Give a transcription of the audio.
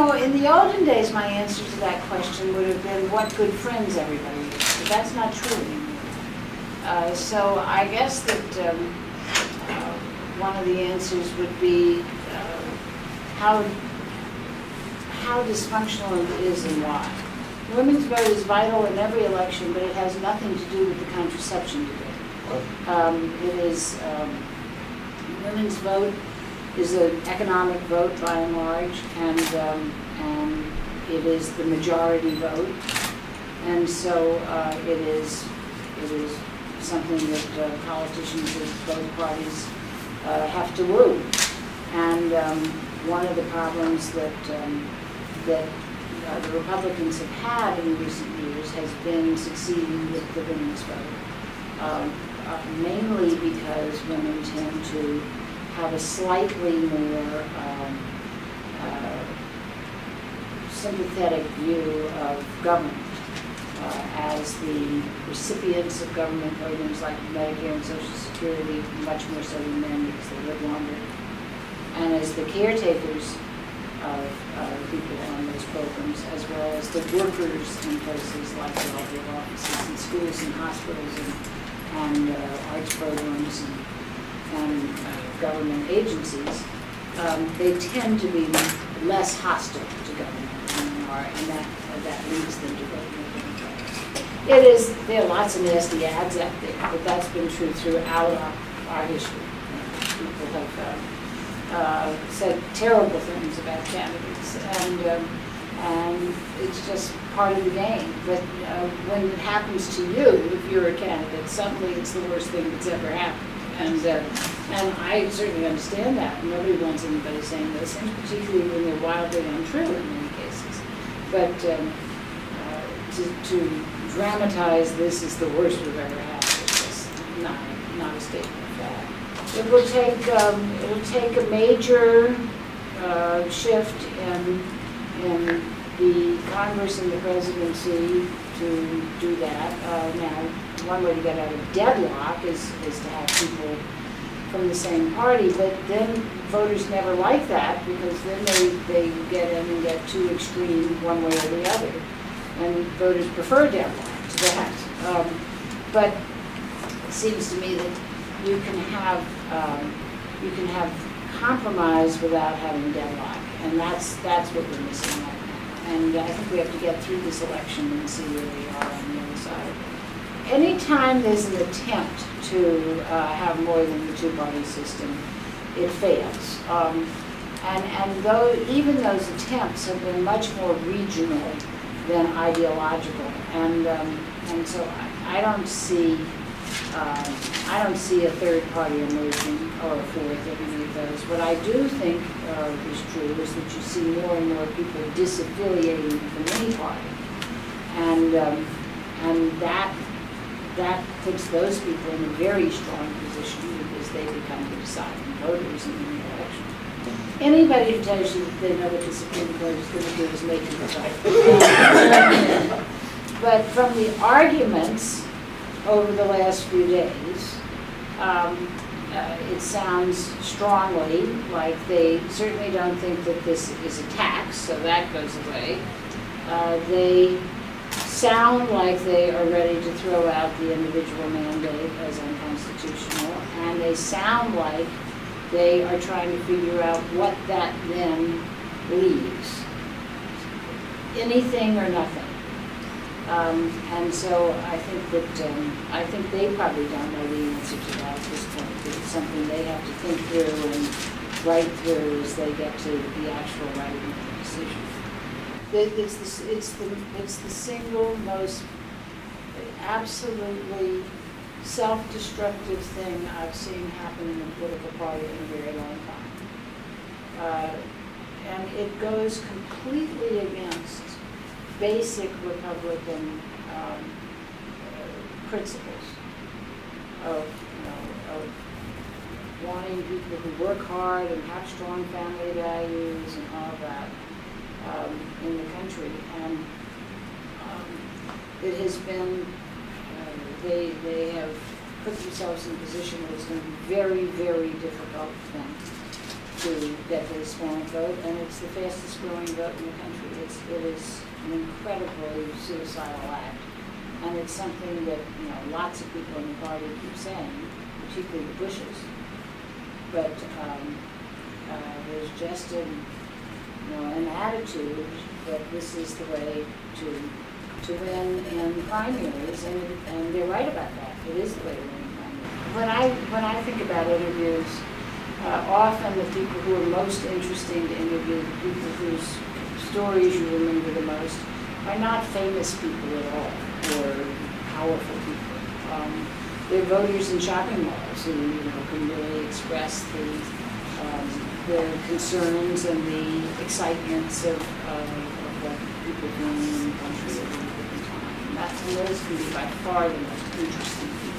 know, in the olden days, my answer to that question would have been what good friends everybody is, but that's not true anymore. So I guess that one of the answers would be how dysfunctional it is and why. Women's vote is vital in every election, but it has nothing to do with the contraception debate. It is, women's vote is an economic vote by and large, and it is the majority vote, and so it is something that politicians of both parties have to woo. And one of the problems that the Republicans have had in recent years has been succeeding with the women's vote, mainly because women tend to have a slightly more sympathetic view of government as the recipients of government programs like Medicare and Social Security, much more so than men because they live longer, and as the caretakers of people on those programs, as well as the workers in places like the welfare offices and schools and hospitals and arts programs and government agencies. They tend to be less hostile to government than they are, and that leads them to vote in the Democrats. There are lots of nasty ads out there, but that's been true throughout our history. People have said terrible things about candidates, and it's just part of the game. But when it happens to you, if you're a candidate, suddenly it's the worst thing that's ever happened. And I certainly understand that. Nobody wants anybody saying those things, particularly when they're wildly untrue in many cases. But to dramatize this is the worst we've ever had is just not a statement of fact. It will take a major shift in the Congress and the presidency to do that. Now, one way to get out of deadlock is to have people from the same party, but then voters never like that because then they get in and get too extreme one way or the other, and voters prefer deadlock to that. But it seems to me that you can have compromise without having deadlock, and that's what we're missing right now. And I think we have to get through this election and see where we are on the other side. Anytime there's an attempt to have more than the two-party system, it fails. And though even those attempts have been much more regional than ideological, and so I don't see a third party emerging or a fourth of any of those. What I do think is true is that you see more and more people disaffiliating from any party, and that puts those people in a very strong position because they become the deciding voters in the election. Anybody who tells you that they know what the Supreme Court is going to do is making it up. But from the arguments over the last few days, it sounds strongly like they certainly don't think that this is a tax, so that goes away. They sound like they are ready to throw out the individual mandate as unconstitutional, and they sound like they are trying to figure out what that then leaves. Anything or nothing. And so I think that they probably don't know the answer to that at this point. It's something they have to think through and write through as they get to the actual writing of the decision. It's the single most absolutely self-destructive thing I've seen happen in a political party in a very long time. And it goes completely against basic Republican principles of wanting people who work hard and have strong family values and all of that in the country. And it has been, they have put themselves in a position where it's going to be very, very difficult for them to get the Hispanic vote, and it's the fastest growing vote in the country. It is an incredibly suicidal act, and it's something that lots of people in the party keep saying, particularly the Bushes. But there's just an attitude that this is the way to win in primaries, and they're right about that. It is the way to win in primaries. When I think about interviews, often the people who are most interesting to interview, the people whose stories you remember the most, are not famous people at all or powerful people. They're voters in shopping malls who can really express the concerns and the excitements of what people are doing in the country at any given time. And those can be by far the most interesting people.